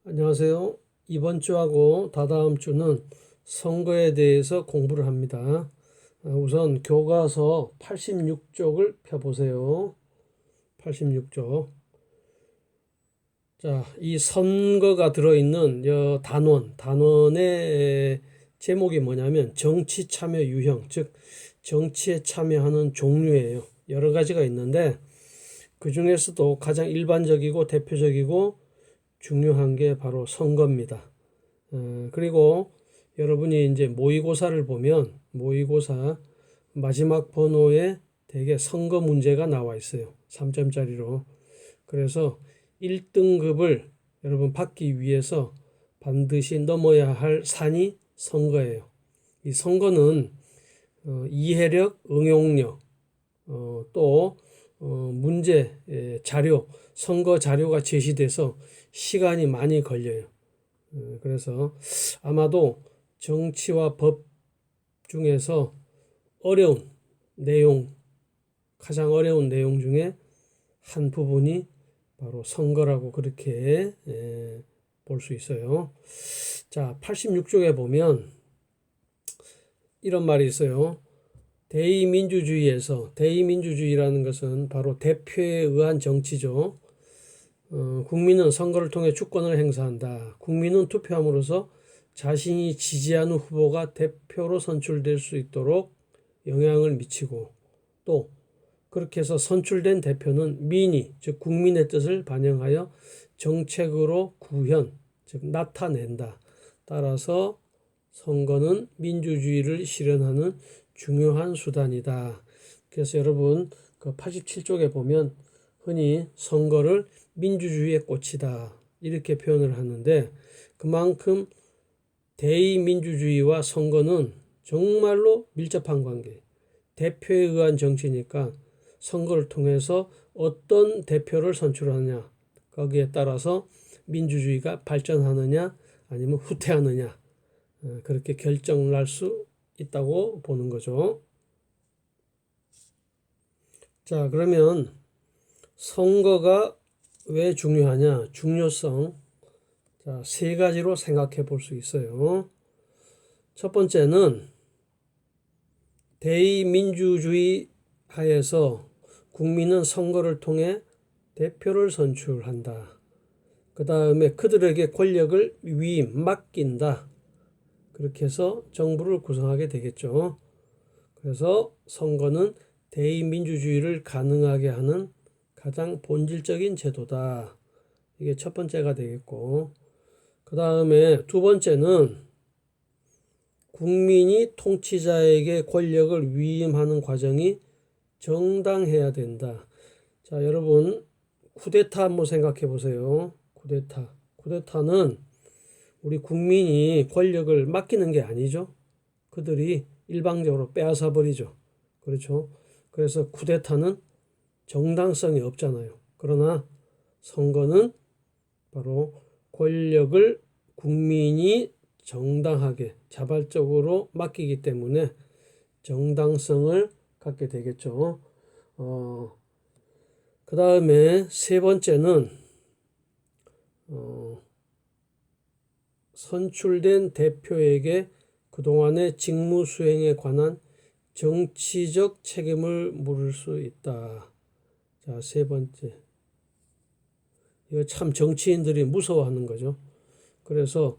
안녕하세요. 이번 주하고 다다음 주는 선거에 대해서 공부를 합니다. 우선 교과서 86쪽을 펴보세요. 86쪽. 자, 이 선거가 들어있는 단원의 제목이 뭐냐면 정치 참여 유형, 즉 정치에 참여하는 종류예요. 여러 가지가 있는데 그 중에서도 가장 일반적이고 대표적이고 중요한 게 바로 선거입니다. 그리고 여러분이 이제 모의고사를 보면 모의고사 마지막 번호에 대개 선거 문제가 나와 있어요. 3점짜리로. 그래서 1등급을 여러분 받기 위해서 반드시 넘어야 할 산이 선거예요. 이 선거는 이해력, 응용력, 또 문제 자료, 선거 자료가 제시돼서 시간이 많이 걸려요. 그래서 아마도 정치와 법 중에서 어려운 내용, 가장 어려운 내용 중에 한 부분이 바로 선거라고 그렇게 볼 수 있어요. 자, 86쪽에 보면 이런 말이 있어요. 대의민주주의라는 것은 바로 대표에 의한 정치죠. 국민은 선거를 통해 주권을 행사한다. 국민은 투표함으로써 자신이 지지하는 후보가 대표로 선출될 수 있도록 영향을 미치고, 또 그렇게 해서 선출된 대표는 민의, 즉 국민의 뜻을 반영하여 정책으로 구현, 즉 나타낸다. 따라서 선거는 민주주의를 실현하는 중요한 수단이다. 그래서 여러분 그 87쪽에 보면 흔히 선거를 민주주의의 꽃이다 이렇게 표현을 하는데, 그만큼 대의민주주의와 선거는 정말로 밀접한 관계, 대표에 의한 정치니까 선거를 통해서 어떤 대표를 선출하느냐, 거기에 따라서 민주주의가 발전하느냐 아니면 후퇴하느냐, 그렇게 결정날 수 있다고 보는 거죠. 자, 그러면 선거가 왜 중요하냐? 중요성. 자, 세 가지로 생각해 볼 수 있어요. 첫 번째는 대의민주주의 하에서 국민은 선거를 통해 대표를 선출한다. 그 다음에 그들에게 권력을 맡긴다. 그렇게 해서 정부를 구성하게 되겠죠. 그래서 선거는 대의민주주의를 가능하게 하는 가장 본질적인 제도다. 이게 첫 번째가 되겠고, 그 다음에 두 번째는 국민이 통치자에게 권력을 위임하는 과정이 정당해야 된다. 자, 여러분 쿠데타 한번 생각해 보세요. 쿠데타는 우리 국민이 권력을 맡기는 게 아니죠. 그들이 일방적으로 빼앗아 버리죠. 그렇죠. 그래서 쿠데타는 정당성이 없잖아요. 그러나 선거는 바로 권력을 국민이 정당하게 자발적으로 맡기기 때문에 정당성을 갖게 되겠죠. 그 다음에 세 번째는 선출된 대표에게 그동안의 직무 수행에 관한 정치적 책임을 물을 수 있다. 자, 세 번째. 이거 참 정치인들이 무서워하는 거죠. 그래서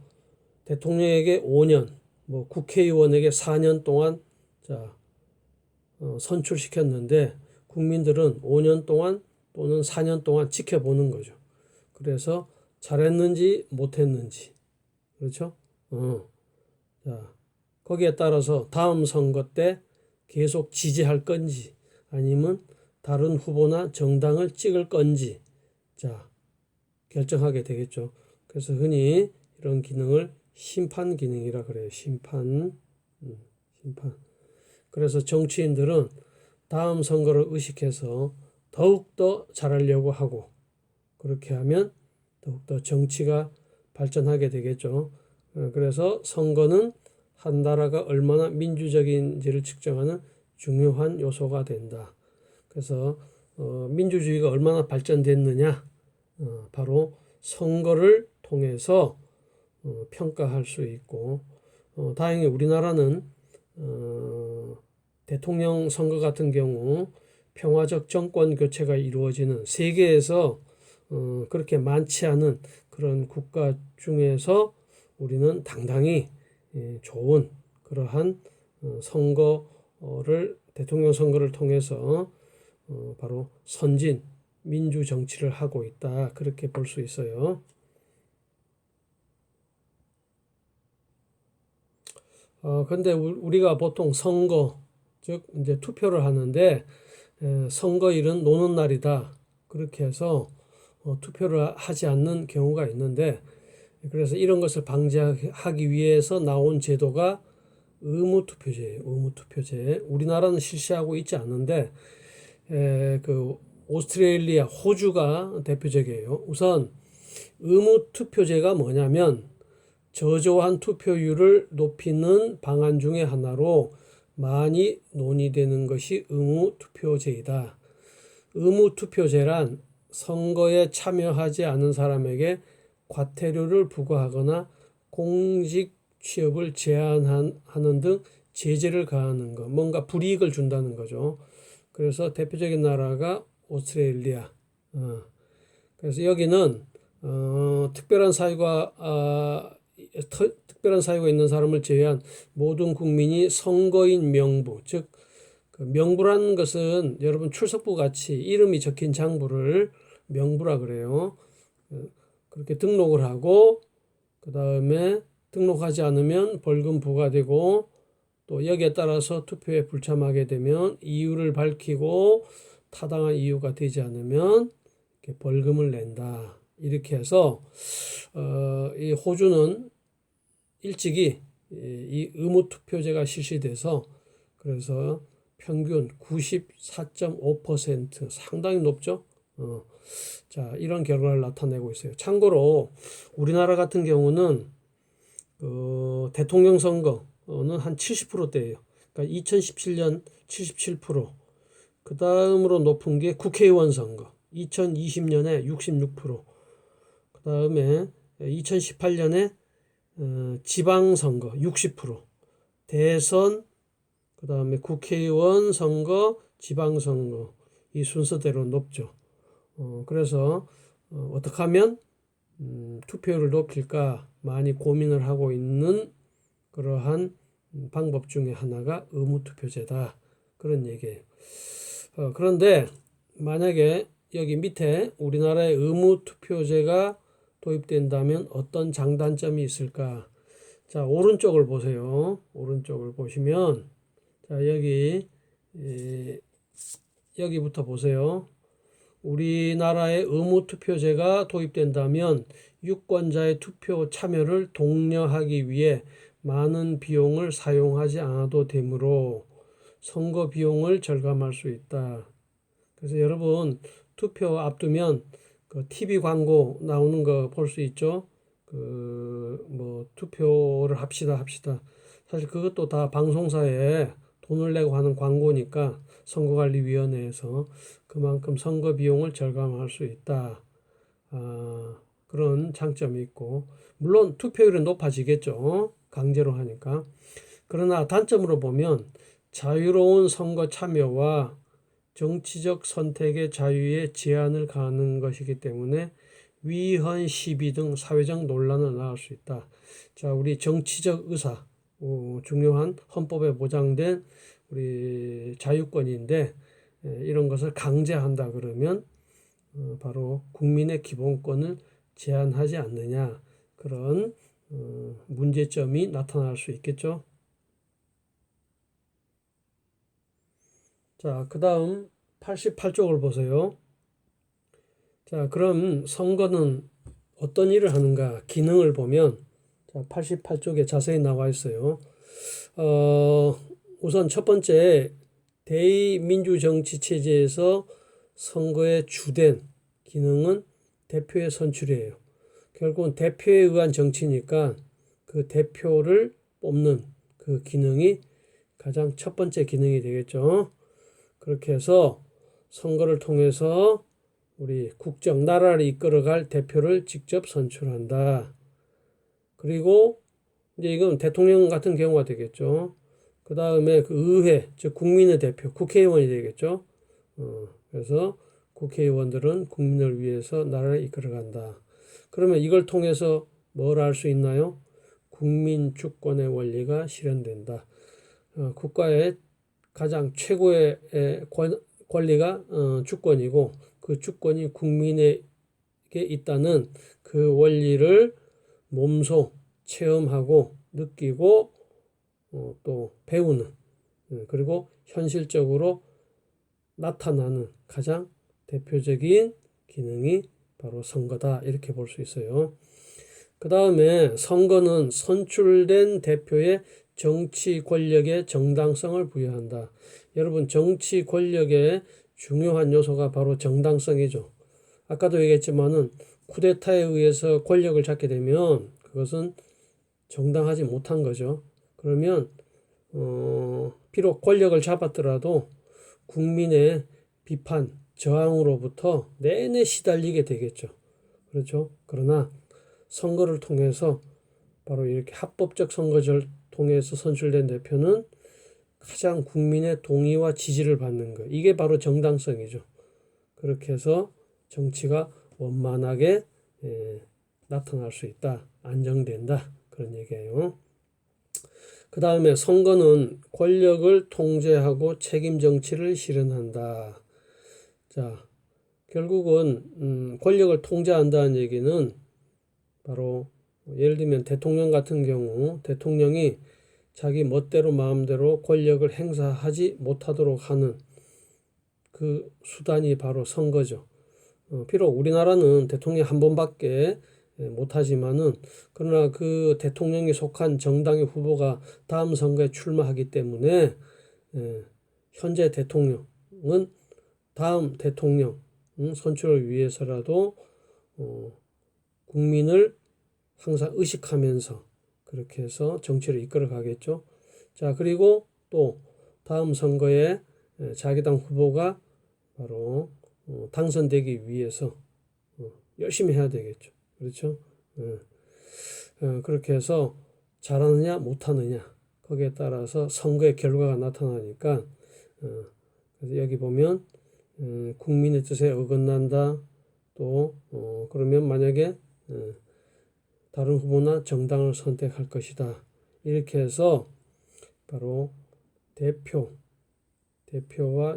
대통령에게 5년, 뭐 국회의원에게 4년 동안 선출시켰는데 국민들은 5년 동안 또는 4년 동안 지켜보는 거죠. 그래서 잘했는지 못했는지, 그렇죠? 자, 거기에 따라서 다음 선거 때 계속 지지할 건지 아니면 다른 후보나 정당을 찍을 건지 결정하게 되겠죠. 그래서 흔히 이런 기능을 심판 기능이라 그래요. 심판. 그래서 정치인들은 다음 선거를 의식해서 더욱더 잘하려고 하고, 그렇게 하면 더욱더 정치가 발전하게 되겠죠. 그래서 선거는 한 나라가 얼마나 민주적인지를 측정하는 중요한 요소가 된다. 그래서 민주주의가 얼마나 발전됐느냐, 바로 선거를 통해 통해서 평가할 수 있고, 다행히 우리나라는 대통령 선거 같은 경우 평화적 정권 교체가 이루어지는 세계에서 그렇게 많지 않은 그런 국가 중에서 우리는 당당히 좋은 그러한 대통령 선거를 통해서 바로 선진 민주 정치를 하고 있다, 그렇게 볼 수 있어요. 근데 우리가 보통 선거, 즉 이제 투표를 하는데 선거일은 노는 날이다, 그렇게 해서 투표를 하지 않는 경우가 있는데, 그래서 이런 것을 방지하기 위해서 나온 제도가 의무투표제예요. 의무투표제. 우리나라는 실시하고 있지 않은데 그 오스트레일리아, 호주가 대표적이에요. 우선 의무투표제가 뭐냐면 저조한 투표율을 높이는 방안 중에 하나로 많이 논의되는 것이 의무투표제이다. 의무투표제란 선거에 참여하지 않은 사람에게 과태료를 부과하거나 공직 취업을 제한하는 등 제재를 가하는 것, 뭔가 불이익을 준다는 거죠. 그래서 대표적인 나라가 오스트레일리아. 그래서 여기는 특별한 사유가 있는 사람을 제외한 모든 국민이 선거인 명부, 즉 그 명부라는 것은 여러분 출석부 같이 이름이 적힌 장부를 명부라 그래요. 그렇게 등록을 하고, 그 다음에 등록하지 않으면 벌금 부과되고, 또 여기에 따라서 투표에 불참하게 되면 이유를 밝히고 타당한 이유가 되지 않으면 이렇게 벌금을 낸다. 이렇게 해서 이 호주는 일찍이 이 의무투표제가 실시돼서 그래서 평균 94.5%, 상당히 높죠. 자, 이런 결과를 나타내고 있어요. 참고로 우리나라 같은 경우는 대통령 선거는 한 70%대예요. 그러니까 2017년 77%, 그 다음으로 높은 게 국회의원 선거 2020년에 66%, 그 다음에 2018년에 지방선거 60%, 대선, 그 다음에 국회의원 선거, 지방선거, 이 순서대로 높죠. 그래서 어떻게 하면 투표율을 높일까 많이 고민을 하고 있는 그러한 방법 중에 하나가 의무투표제다, 그런 얘기예요. 그런데 만약에 여기 밑에 우리나라의 의무투표제가 도입된다면 어떤 장단점이 있을까? 자, 오른쪽을 보세요. 오른쪽을 보시면, 자, 여기부터 보세요. 우리나라의 의무투표제가 도입된다면 유권자의 투표 참여를 독려하기 위해 많은 비용을 사용하지 않아도 되므로 선거 비용을 절감할 수 있다. 그래서 여러분 투표 앞두면 그 TV 광고 나오는 거 볼 수 있죠? 뭐 투표를 합시다. 사실 그것도 다 방송사에 돈을 내고 하는 광고니까 선거관리위원회에서 그만큼 선거 비용을 절감할 수 있다. 그런 장점이 있고, 물론 투표율은 높아지겠죠. 강제로 하니까. 그러나 단점으로 보면 자유로운 선거 참여와 정치적 선택의 자유에 제한을 가하는 것이기 때문에 위헌 시비 등 사회적 논란을 낳을 수 있다. 자, 우리 정치적 의사, 중요한 헌법에 보장된 우리 자유권인데 이런 것을 강제한다 그러면 바로 국민의 기본권을 제한하지 않느냐, 그런 문제점이 나타날 수 있겠죠. 자, 그 다음 88쪽을 보세요. 자, 그럼 선거는 어떤 일을 하는가? 기능을 보면, 자, 88쪽에 자세히 나와 있어요. 우선 첫 번째, 대의민주정치체제에서 선거의 주된 기능은 대표의 선출이에요. 결국은 대표에 의한 정치니까 그 대표를 뽑는 그 기능이 가장 첫 번째 기능이 되겠죠. 그렇게 해서 선거를 통해서 우리 국정, 나라를 이끌어갈 대표를 직접 선출한다. 그리고 이제 이건 대통령 같은 경우가 되겠죠. 그 다음에 그 의회, 즉 국민의 대표, 국회의원이 되겠죠. 그래서 국회의원들은 국민을 위해서 나라를 이끌어간다. 그러면 이걸 통해서 뭘 할 수 있나요? 국민 주권의 원리가 실현된다. 국가의 가장 최고의 권리가 주권이고 그 주권이 국민에게 있다는 그 원리를 몸소 체험하고 느끼고 또 배우는 그리고 현실적으로 나타나는 가장 대표적인 기능이 바로 선거다 이렇게 볼 수 있어요. 그 다음에 선거는 선출된 대표의 정치 권력의 정당성을 부여한다. 여러분 정치 권력의 중요한 요소가 바로 정당성이죠. 아까도 얘기했지만은 쿠데타에 의해서 권력을 잡게 되면 그것은 정당하지 못한 거죠. 그러면 비록 권력을 잡았더라도 국민의 비판, 저항으로부터 내내 시달리게 되겠죠. 그렇죠. 그러나 선거를 통해서 바로 이렇게 합법적 선거제를 통해서 선출된 대표는 가장 국민의 동의와 지지를 받는 것. 이게 바로 정당성이죠. 그렇게 해서 정치가 원만하게 나타날 수 있다. 안정된다. 그런 얘기예요. 그 다음에 선거는 권력을 통제하고 책임 정치를 실현한다. 자, 결국은 권력을 통제한다는 얘기는 바로 예를 들면 대통령 같은 경우 대통령이 자기 멋대로 마음대로 권력을 행사하지 못하도록 하는 그 수단이 바로 선거죠. 비록 우리나라는 대통령 한 번밖에 못하지만은 그러나 그 대통령이 속한 정당의 후보가 다음 선거에 출마하기 때문에 현재 대통령은 다음 대통령 선출을 위해서라도 국민을 항상 의식하면서 그렇게 해서 정치를 이끌어 가겠죠. 자, 그리고 또 다음 선거에 자기당 후보가 바로 당선되기 위해서 열심히 해야 되겠죠. 그렇죠? 그렇게 해서 잘하느냐 못하느냐 거기에 따라서 선거의 결과가 나타나니까 그래서 여기 보면 국민의 뜻에 어긋난다. 또 그러면 만약에 다른 후보나 정당을 선택할 것이다. 이렇게 해서 바로 대표와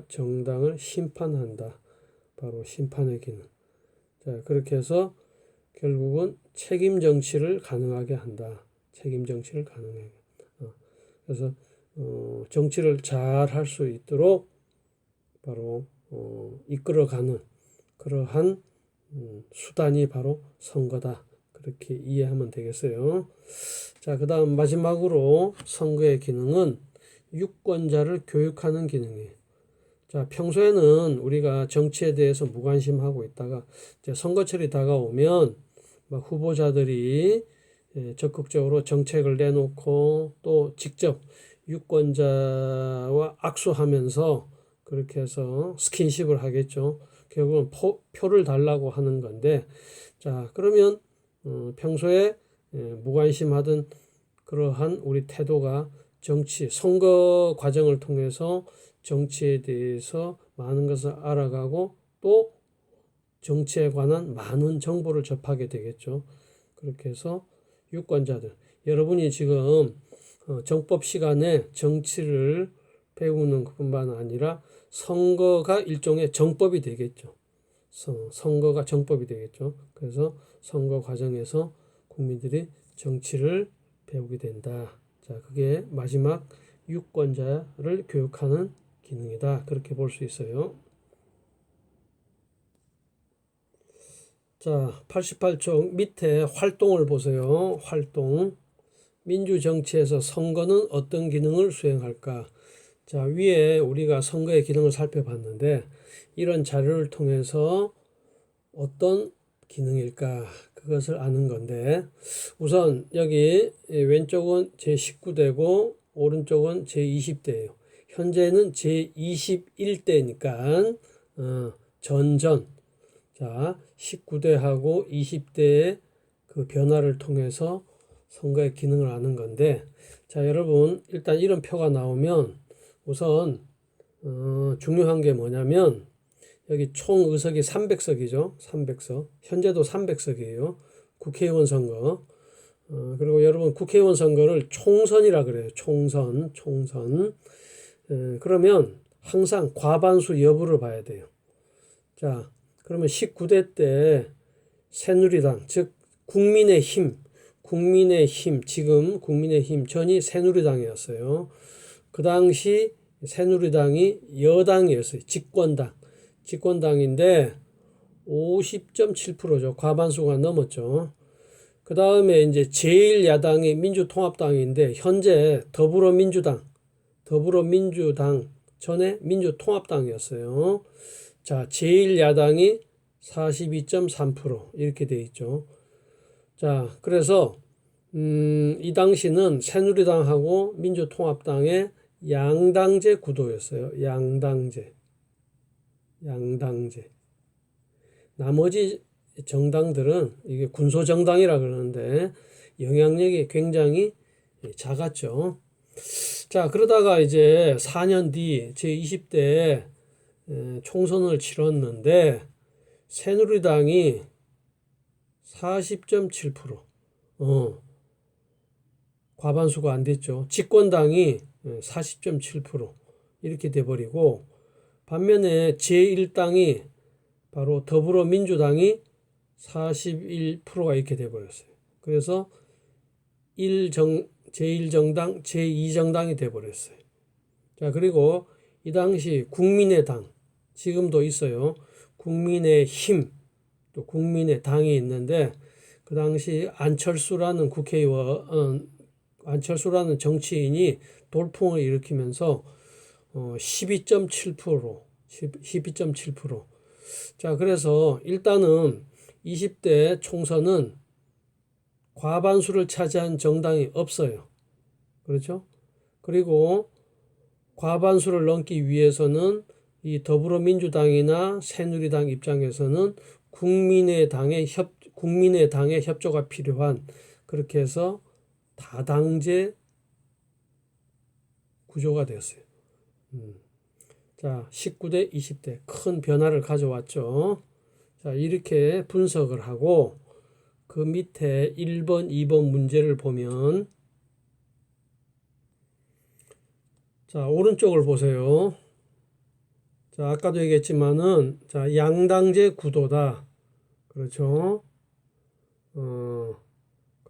정당을 심판한다. 바로 심판의 기능. 자, 그렇게 해서 결국은 책임 정치를 가능하게 한다. 책임 정치를 가능하게. 그래서 정치를 잘 할 수 있도록 바로 이끌어가는 그러한 수단이 바로 선거다. 그렇게 이해하면 되겠어요. 자, 그 다음 마지막으로 선거의 기능은 유권자를 교육하는 기능이에요. 자, 평소에는 우리가 정치에 대해서 무관심하고 있다가 이제 선거철이 다가오면 막 후보자들이 적극적으로 정책을 내놓고 또 직접 유권자와 악수하면서 그렇게 해서 스킨십을 하겠죠. 결국은 표를 달라고 하는 건데, 자, 그러면 평소에 무관심하던 그러한 우리 태도가 정치, 선거 과정을 통해서 정치에 대해서 많은 것을 알아가고 또 정치에 관한 많은 정보를 접하게 되겠죠. 그렇게 해서 유권자들, 여러분이 지금 정법 시간에 정치를 배우는 것뿐만 아니라 선거가 일종의 정법이 되겠죠. 선거가 정법이 되겠죠. 그래서 선거 과정에서 국민들이 정치를 배우게 된다. 자, 그게 마지막 유권자를 교육하는 기능이다. 그렇게 볼 수 있어요. 자, 88쪽 밑에 활동을 보세요. 활동. 민주정치에서 선거는 어떤 기능을 수행할까? 자, 위에 우리가 선거의 기능을 살펴봤는데 이런 자료를 통해서 어떤 기능일까? 그것을 아는 건데 우선 여기 왼쪽은 제19대고 오른쪽은 제20대예요. 현재는 제21대니까 전전. 자, 19대하고 20대의 그 변화를 통해서 선거의 기능을 아는 건데, 자, 여러분, 일단 이런 표가 나오면 우선 중요한 게 뭐냐면 여기 총 의석이 300석이죠. 300석. 현재도 300석이에요. 국회의원 선거. 그리고 여러분 국회의원 선거를 총선이라 그래요. 총선. 그러면 항상 과반수 여부를 봐야 돼요. 자, 그러면 19대 때 새누리당, 즉 국민의힘, 지금 국민의힘 전이 새누리당이었어요. 그 당시 새누리당이 여당이었어요. 집권당인데 50.7%죠. 과반수가 넘었죠. 그 다음에 이제 제1야당이 민주통합당인데 현재 더불어민주당 전에 민주통합당이었어요. 자, 제1야당이 42.3% 이렇게 돼 있죠. 자, 그래서 이 당시는 새누리당하고 민주통합당의 양당제 구도였어요. 양당제. 나머지 정당들은 이게 군소정당이라 그러는데 영향력이 굉장히 작았죠. 자, 그러다가 이제 4년 뒤 제20대 총선을 치렀는데 새누리당이 40.7%, 과반수가 안 됐죠. 집권당이 40.7% 이렇게 돼버리고, 반면에 제1당이 바로 더불어민주당이 41%가 이렇게 돼버렸어요. 그래서 제1정당, 제2정당이 돼버렸어요. 자, 그리고 이 당시 국민의당, 지금도 있어요. 국민의힘, 또 국민의당이 있는데, 그 당시 안철수라는 안철수라는 정치인이 돌풍을 일으키면서 12.7%. 자, 그래서 일단은 20대 총선은 과반수를 차지한 정당이 없어요. 그렇죠? 그리고 과반수를 넘기 위해서는 이 더불어민주당이나 새누리당 입장에서는 국민의당의 협조가 필요한, 그렇게 해서 다당제 구조가 되었어요. 자, 19대, 20대 큰 변화를 가져왔죠. 자, 이렇게 분석을 하고 그 밑에 1번, 2번 문제를 보면, 자, 오른쪽을 보세요. 자, 아까도 얘기했지만은, 자, 양당제 구도다. 그렇죠. 그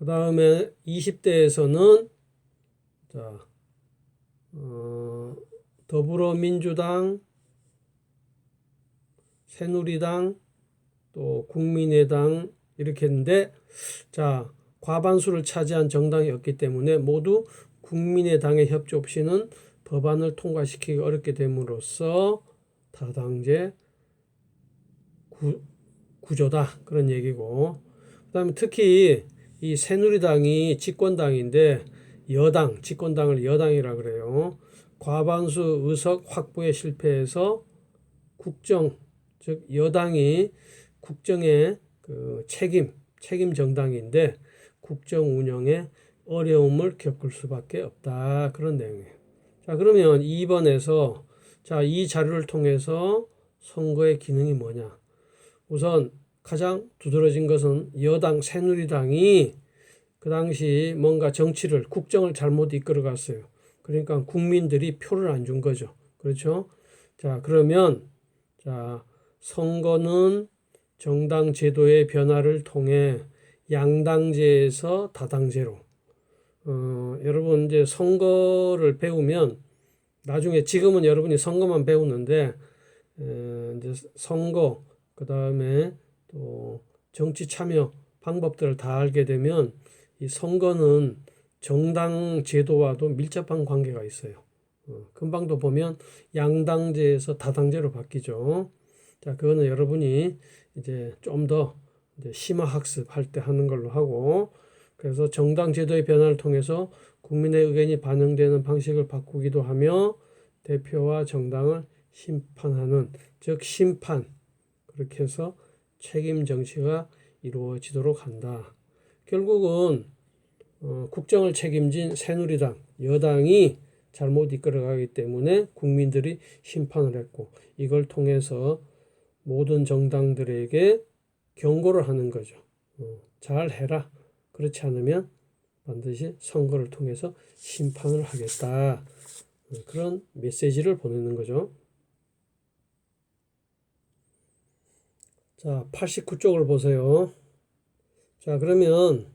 다음에 20대에서는, 자, 더불어민주당, 새누리당, 또 국민의당 이렇게 했는데, 자, 과반수를 차지한 정당이 없기 때문에 모두 국민의당의 협조 없이는 법안을 통과시키기 어렵게 됨으로써 다당제 구조다, 그런 얘기고, 그 다음에 특히 이 새누리당이 집권당인데 집권당을 여당이라 그래요. 과반수 의석 확보에 실패해서 즉 여당이 국정의 그 책임 정당인데 국정 운영에 어려움을 겪을 수밖에 없다, 그런 내용이에요. 자, 그러면 2번에서 자, 이 자료를 통해서 선거의 기능이 뭐냐? 우선 가장 두드러진 것은 여당 새누리당이 그 당시 뭔가 국정을 잘못 이끌어갔어요. 그러니까 국민들이 표를 안 준 거죠. 그렇죠? 자, 그러면 자, 선거는 정당 제도의 변화를 통해 양당제에서 다당제로, 여러분 이제 선거를 배우면 나중에, 지금은 여러분이 선거만 배우는데 이제 선거, 그 다음에 또 정치 참여 방법들을 다 알게 되면 이 선거는 정당 제도와도 밀접한 관계가 있어요. 금방도 보면 양당제에서 다당제로 바뀌죠. 자, 그거는 여러분이 이제 좀 더 심화 학습할 때 하는 걸로 하고, 그래서 정당 제도의 변화를 통해서 국민의 의견이 반영되는 방식을 바꾸기도 하며 대표와 정당을 심판하는, 즉 심판, 그렇게 해서 책임 정치가 이루어지도록 한다. 결국은 국정을 책임진 새누리당, 여당이 잘못 이끌어가기 때문에 국민들이 심판을 했고, 이걸 통해서 모든 정당들에게 경고를 하는 거죠. 잘 해라. 그렇지 않으면 반드시 선거를 통해서 심판을 하겠다. 그런 메시지를 보내는 거죠. 자, 89쪽을 보세요. 자, 그러면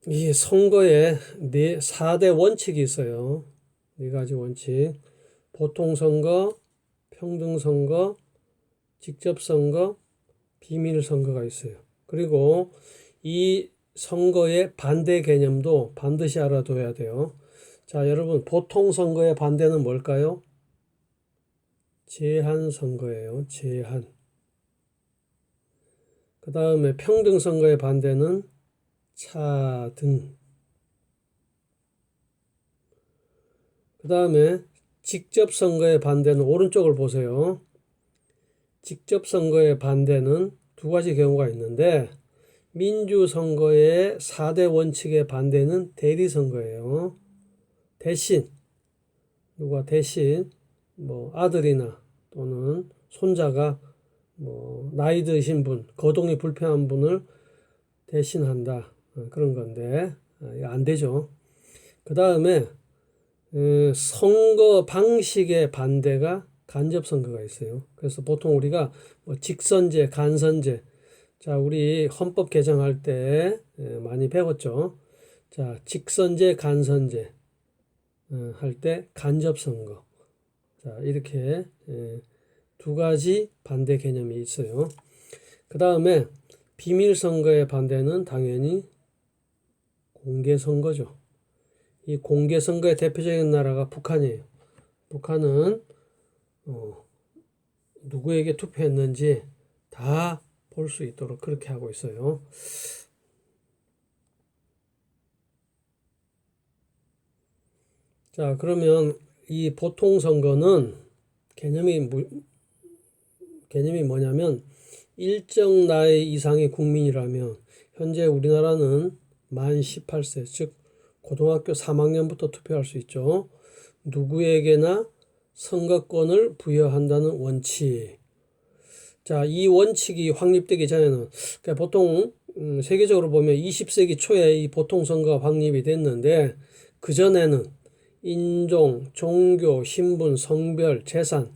이 선거에 4대 원칙이 있어요. 4가지 원칙. 보통선거, 평등선거, 직접선거, 비밀선거가 있어요. 그리고 이 선거의 반대 개념도 반드시 알아둬야 돼요. 자, 여러분, 보통선거의 반대는 뭘까요? 제한선거예요. 제한. 그 다음에 평등선거의 반대는 차등. 그 다음에 직접선거의 반대는 오른쪽을 보세요. 직접선거의 반대는 2가지 경우가 있는데, 민주선거의 4대 원칙의 반대는 대리선거예요. 대신 누가 대신 뭐 아들이나 또는 손자가 뭐 나이 드신 분, 거동이 불편한 분을 대신한다. 그런 건데 이거 안 되죠. 그 다음에 선거 방식의 반대가 간접선거가 있어요. 그래서 보통 우리가 뭐 직선제, 간선제, 자, 우리 헌법 개정할 때 많이 배웠죠. 자, 직선제, 간선제 할 때 간접선거. 자, 이렇게 2가지 반대 개념이 있어요. 그 다음에 비밀선거의 반대는 당연히 공개선거죠. 이 공개선거의 대표적인 나라가 북한이에요. 북한은 누구에게 투표했는지 다 볼 수 있도록 그렇게 하고 있어요. 자, 그러면 이 보통선거는 개념이 뭐냐면 일정 나이 이상의 국민이라면 현재 우리나라는 만 18세, 즉 고등학교 3학년부터 투표할 수 있죠. 누구에게나 선거권을 부여한다는 원칙. 자, 이 원칙이 확립되기 전에는 그러니까 보통 세계적으로 보면 20세기 초에 이 보통선거가 확립이 됐는데, 그전에는 인종, 종교, 신분, 성별, 재산,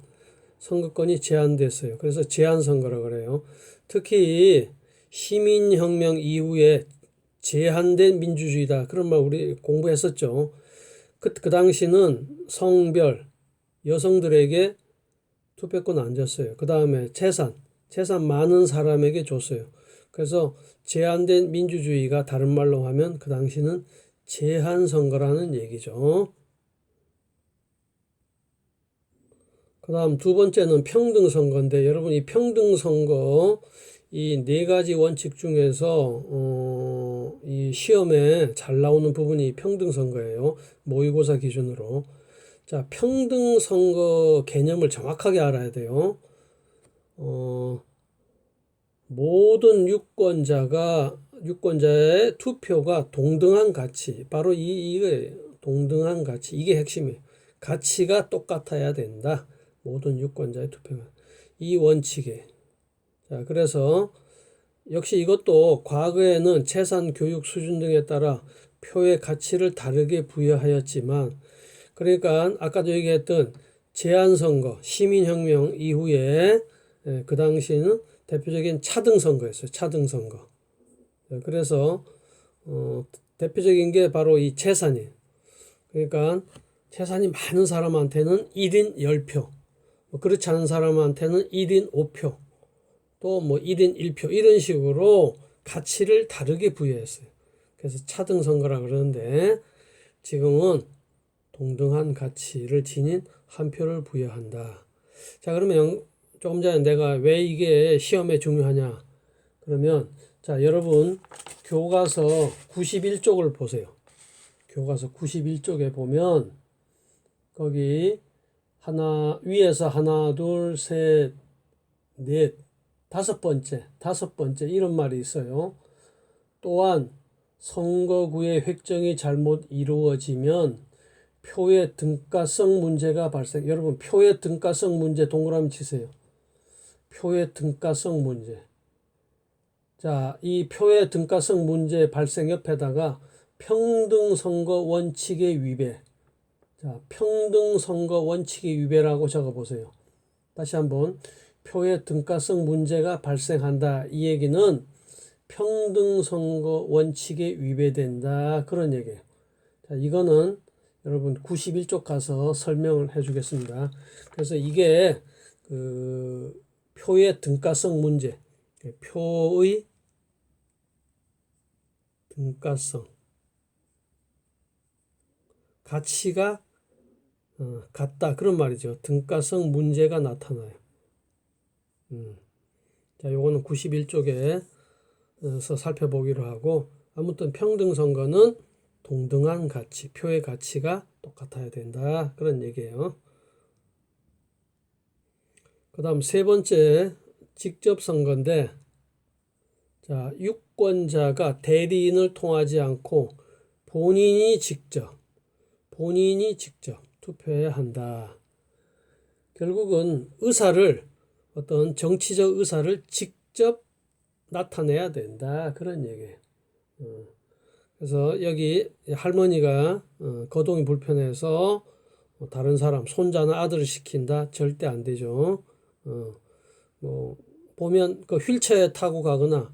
선거권이 제한됐어요. 그래서 제한선거라고 그래요. 특히 시민혁명 이후에 제한된 민주주의다. 그런 말 우리 공부했었죠. 그 당시는 성별, 여성들에게 투표권 안 줬어요. 그 다음에 재산 많은 사람에게 줬어요. 그래서 제한된 민주주의가 다른 말로 하면 그 당시는 제한선거라는 얘기죠. 그 다음 2번째는 평등선거인데, 여러분 이 평등선거 이 4가지 원칙 중에서 이 시험에 잘 나오는 부분이 평등선거예요. 모의고사 기준으로. 자, 평등선거 개념을 정확하게 알아야 돼요. 모든 유권자의 투표가 동등한 가치, 바로 이게 동등한 가치, 이게 핵심이에요. 가치가 똑같아야 된다. 모든 유권자의 투표가. 이 원칙에. 자, 그래서 역시 이것도 과거에는 재산, 교육 수준 등에 따라 표의 가치를 다르게 부여하였지만, 그러니까 아까도 얘기했던 제한선거, 시민혁명 이후에 그 당시에는 대표적인 차등선거였어요. 차등선거. 그래서 대표적인 게 바로 이 재산이에요. 그러니까 재산이 많은 사람한테는 1인 10표, 그렇지 않은 사람한테는 1인 5표, 또 뭐 1인 1표 이런 식으로 가치를 다르게 부여했어요. 그래서 차등선거라 그러는데, 지금은 동등한 가치를 지닌 한 표를 부여한다. 자, 그러면 조금 전에 내가 왜 이게 시험에 중요하냐? 그러면 자, 여러분 교과서 91쪽을 보세요. 교과서 91쪽에 보면 거기 위에서 하나, 둘, 셋, 넷, 다섯 번째 이런 말이 있어요. 또한 선거구의 획정이 잘못 이루어지면 표의 등가성 문제가 발생. 여러분 표의 등가성 문제 동그라미 치세요. 표의 등가성 문제. 자, 이 표의 등가성 문제 발생 옆에다가 평등선거 원칙의 위배. 자, 평등선거 원칙의 위배라고 적어보세요. 다시 한번 표의 등가성 문제가 발생한다. 이 얘기는 평등선거 원칙에 위배된다. 그런 얘기예요. 자, 이거는 여러분 91쪽 가서 설명을 해주겠습니다. 그래서 이게 그 표의 등가성 문제, 표의 등가성, 가치가 같다 그런 말이죠. 등가성 문제가 나타나요. 자, 요거는 91쪽에서 살펴보기로 하고, 아무튼 평등선거는 동등한 가치, 표의 가치가 똑같아야 된다 그런 얘기예요. 그 다음 세 번째 직접 선거인데, 자, 유권자가 대리인을 통하지 않고 본인이 직접 투표해야 한다. 결국은 어떤 정치적 의사를 직접 나타내야 된다 그런 얘기예요. 그래서 여기 할머니가 거동이 불편해서 다른 사람 손자나 아들을 시킨다 절대 안 되죠. 뭐 보면 그 휠체어 타고 가거나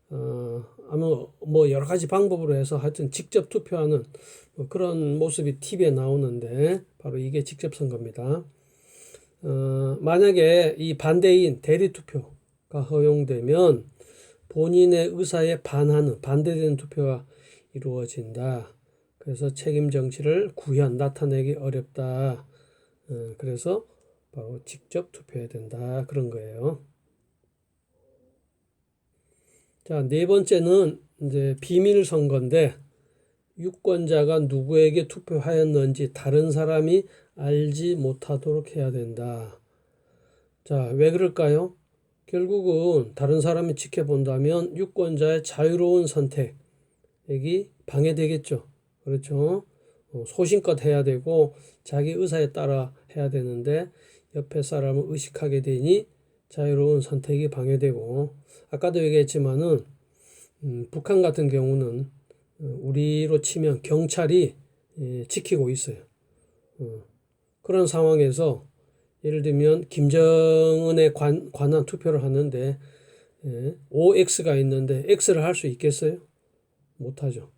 아마 뭐 여러 가지 방법으로 해서 하여튼 직접 투표하는 그런 모습이 TV에 나오는데 바로 이게 직접 선거입니다. 만약에 이 반대인 대리 투표가 허용되면 본인의 의사에 반대되는 투표가 이루어진다. 그래서 책임 정치를 나타내기 어렵다. 그래서 바로 직접 투표해야 된다. 그런 거예요. 자, 네 번째는 이제 비밀 선거인데 유권자가 누구에게 투표하였는지 다른 사람이 알지 못하도록 해야 된다. 자, 왜 그럴까요? 결국은 다른 사람이 지켜본다면 유권자의 자유로운 선택이 방해되겠죠. 그렇죠? 소신껏 해야 되고 자기 의사에 따라 해야 되는데 옆에 사람을 의식하게 되니 자유로운 선택이 방해되고, 아까도 얘기했지만은 북한 같은 경우는 우리로 치면 경찰이 지키고 있어요. 그런 상황에서 예를 들면 김정은에 관한 투표를 하는데 OX가 있는데 X를 할 수 있겠어요? 못하죠.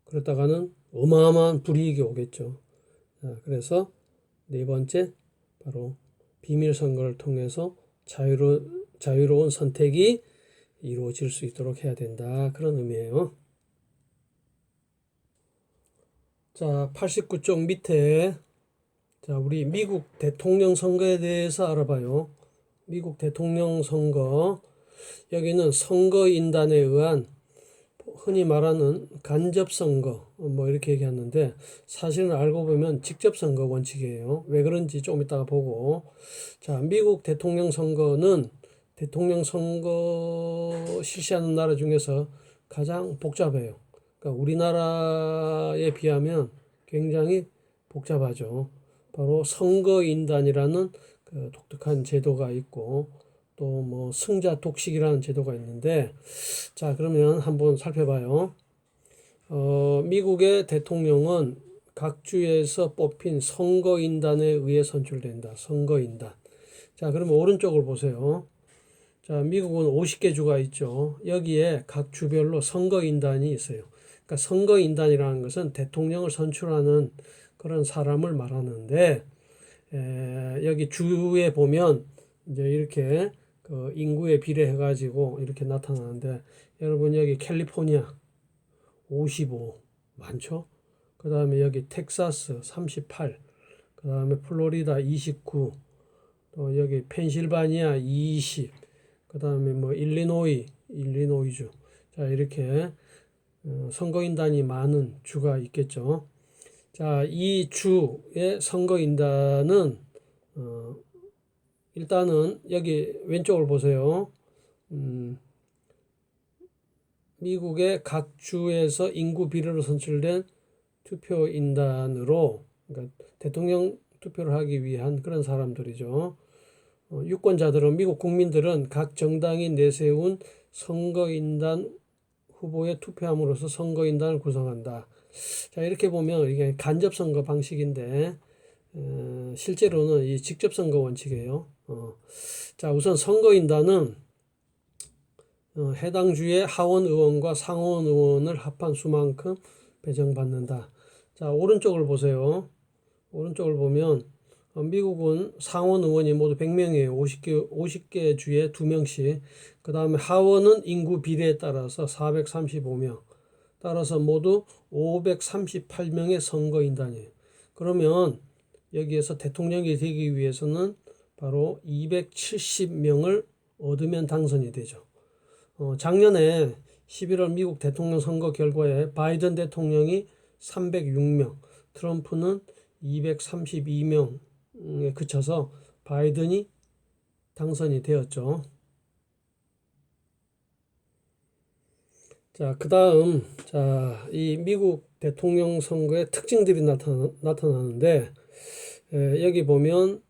그러다가는 어마어마한 불이익이 오겠죠. 그래서 네 번째 바로 비밀 선거를 통해서 자유로운 선택이 이루어질 수 있도록 해야 된다. 그런 의미예요. 자, 89쪽 밑에 자, 우리 미국 대통령 선거에 대해서 알아봐요. 미국 대통령 선거. 여기는 선거인단에 의한 흔히 말하는 간접선거 뭐 이렇게 얘기하는데 사실은 알고 보면 직접선거 원칙이에요. 왜 그런지 좀 이따가 보고. 자, 미국 대통령 선거는 대통령 선거 실시하는 나라 중에서 가장 복잡해요. 그러니까 우리나라에 비하면 굉장히 복잡하죠. 바로 선거인단이라는 그 독특한 제도가 있고 또 뭐 승자 독식이라는 제도가 있는데, 자, 그러면 한번 살펴봐요. 미국의 대통령은 각 주에서 뽑힌 선거인단에 의해 선출된다. 선거인단. 자, 그러면 오른쪽을 보세요. 자, 미국은 50개 주가 있죠. 여기에 각 주별로 선거인단이 있어요. 그러니까 선거인단이라는 것은 대통령을 선출하는 그런 사람을 말하는데, 여기 주에 보면 이제 이렇게 그 인구에 비례해 가지고 이렇게 나타나는데, 여러분 여기 캘리포니아 55 많죠? 그 다음에 여기 텍사스 38, 그 다음에 플로리다 29, 또 여기 펜실바니아 20, 그 다음에 뭐 일리노이주. 자, 이렇게 선거인단이 많은 주가 있겠죠. 자, 이 주의 선거인단은 일단은 여기 왼쪽을 보세요. 미국의 각 주에서 인구 비례로 선출된 투표인단으로, 그러니까 대통령 투표를 하기 위한 그런 사람들이죠. 유권자들은, 미국 국민들은 각 정당이 내세운 선거인단 후보에 투표함으로써 선거인단을 구성한다. 자, 이렇게 보면 이게 간접선거 방식인데 실제로는 이 직접선거 원칙이에요. 자, 우선 선거인단은 해당 주의 하원 의원과 상원 의원을 합한 수만큼 배정받는다. 자, 오른쪽을 보세요. 오른쪽을 보면 미국은 상원 의원이 모두 100명이에요. 50개 주에 2명씩. 그 다음에 하원은 인구 비례에 따라서 435명. 따라서 모두 538명의 선거인단이에요. 그러면 여기에서 대통령이 되기 위해서는 바로 270명을 얻으면 당선이 되죠. 작년에 11월 미국 대통령 선거 결과에 바이든 대통령이 306명, 트럼프는 232명에 그쳐서 바이든이 당선이 되었죠. 자, 그 다음, 자, 이 미국 대통령 선거의 특징들이 나타나는데, 여기 보면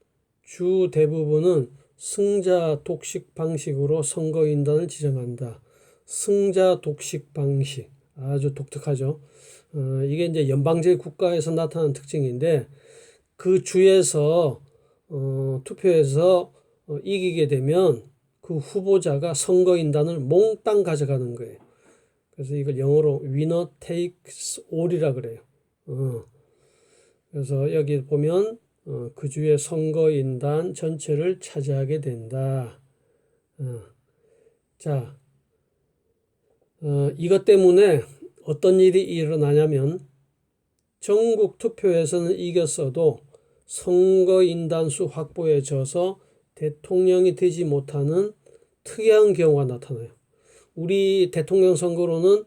주 대부분은 승자 독식 방식으로 선거인단을 지정한다. 승자 독식 방식. 아주 독특하죠. 이게 이제 연방제 국가에서 나타나는 특징인데, 그 주에서, 투표에서 이기게 되면 그 후보자가 선거인단을 몽땅 가져가는 거예요. 그래서 이걸 영어로 winner takes all이라 그래요. 그래서 여기 보면 그 주의 선거인단 전체를 차지하게 된다. 자, 이것 때문에 어떤 일이 일어나냐면 전국 투표에서는 이겼어도 선거인단 수 확보에 져서 대통령이 되지 못하는 특이한 경우가 나타나요. 우리 대통령 선거로는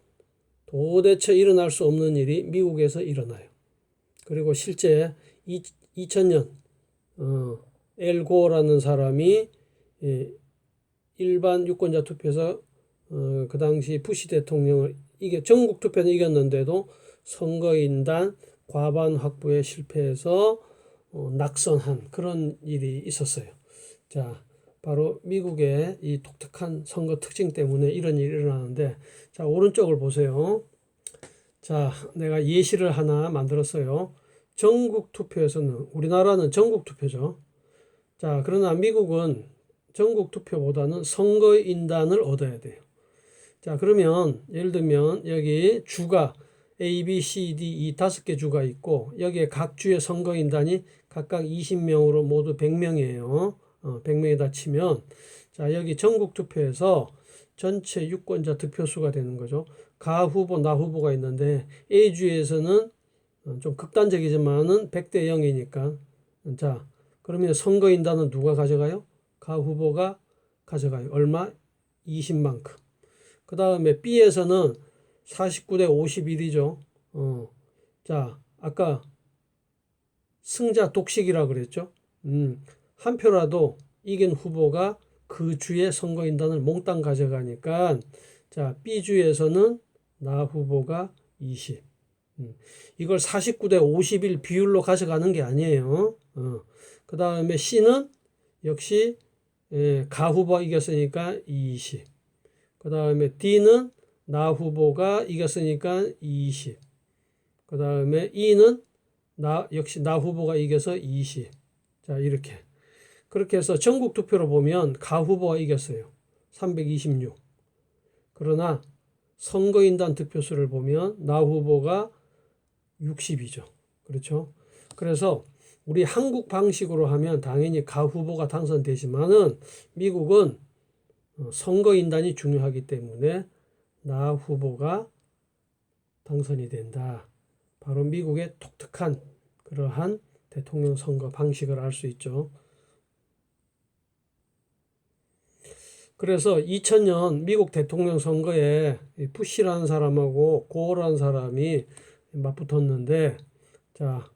도대체 일어날 수 없는 일이 미국에서 일어나요. 그리고 실제 2000년 엘고라는 사람이 일반 유권자 투표에서 그 당시 부시 대통령을 전국 투표는 이겼는데도 선거인단 과반 확보에 실패해서 낙선한 그런 일이 있었어요. 자, 바로 미국의 이 독특한 선거 특징 때문에 이런 일이 일어나는데, 자, 오른쪽을 보세요. 자, 내가 예시를 하나 만들었어요. 전국 투표에서는, 우리나라는 전국 투표죠. 자, 그러나 미국은 전국 투표보다는 선거인단을 얻어야 돼요. 자, 그러면 예를 들면 여기 주가 A, B, C, D, E 5개 주가 있고 여기에 각 주의 선거인단이 각각 20명으로 모두 100명이에요. 100명에다 치면, 자, 여기 전국 투표에서 전체 유권자 득표수가 되는 거죠. 가 후보, 나 후보가 있는데 A주에서는 좀 극단적이지만은 100대 0이니까, 자, 그러면 선거인단은 누가 가져가요? 가 후보가 가져가요. 얼마? 20만큼. 그 다음에 B에서는 49대 51이죠. 자, 아까 승자 독식이라 그랬죠. 한 표라도 이긴 후보가 그 주의 선거인단을 몽땅 가져가니까, 자, B주에서는 나 후보가 20. 이걸 49대 51 비율로 가져가는 게 아니에요. 그 다음에 C는 역시 가 후보가 이겼으니까 20. 그 다음에 D는 나 후보가 이겼으니까 20. 그 다음에 E는 역시 나 후보가 이겨서 20. 자, 이렇게. 그렇게 해서 전국 투표로 보면 가 후보가 이겼어요. 326. 그러나 선거인단 득표수를 보면 나 후보가 60이죠. 그렇죠? 그래서 우리 한국 방식으로 하면 당연히 가 후보가 당선되지만은 미국은 선거인단이 중요하기 때문에 나 후보가 당선이 된다. 바로 미국의 독특한 그러한 대통령 선거 방식을 알 수 있죠. 그래서 2000년 미국 대통령 선거에 부시라는 사람하고 고어라는 사람이 맞붙었는데, 자,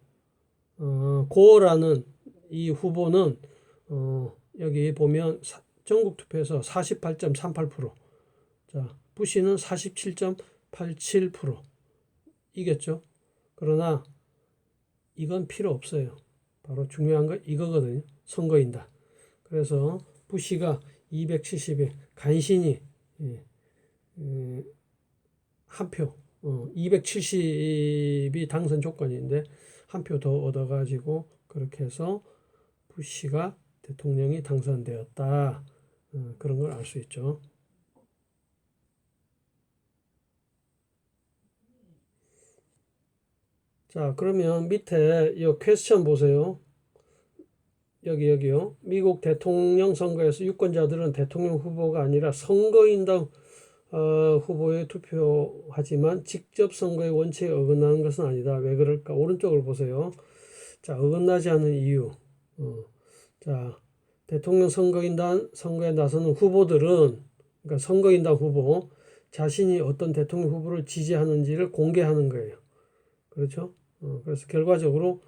고어라는 이 후보는 여기 보면 전국 투표에서 48.38%, 자, 부시는 47.87% 이겼죠. 그러나 이건 필요 없어요. 바로 중요한 거 이거거든요. 선거인단. 그래서 부시가 270에 간신히 한 표, 270이 당선 조건인데 한 표 더 얻어가지고 그렇게 해서 부시가 대통령이 당선되었다. 그런 걸 알 수 있죠. 자, 그러면 밑에 이 퀘스천 보세요. 여기요. 미국 대통령 선거에서 유권자들은 대통령 후보가 아니라 선거인단 후보에 투표하지만 직접 선거의 원칙에 어긋나는 것은 아니다. 왜 그럴까? 오른쪽을 보세요. 자, 어긋나지 않는 이유. 자, 대통령 선거인단 선거에 나서는 후보들은, 그러니까 선거인단 후보 자신이 어떤 대통령 후보를 지지하는지를 공개하는 거예요. 그렇죠? 그래서 결과적으로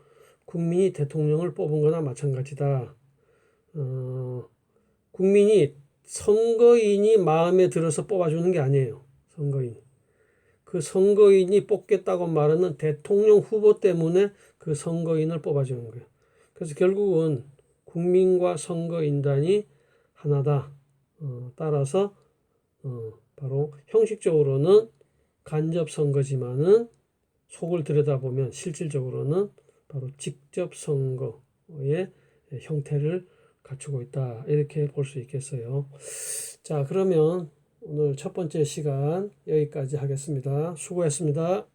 국민이 대통령을 뽑은 거나 마찬가지다. 국민이 선거인이 마음에 들어서 뽑아주는 게 아니에요. 선거인. 그 선거인이 뽑겠다고 말하는 대통령 후보 때문에 그 선거인을 뽑아주는 거예요. 그래서 결국은 국민과 선거인단이 하나다. 따라서 바로 형식적으로는 간접 선거지만은 속을 들여다보면 실질적으로는 바로 직접 선거의 형태를 갖추고 있다. 이렇게 볼 수 있겠어요. 자, 그러면 오늘 첫 번째 시간 여기까지 하겠습니다. 수고했습니다.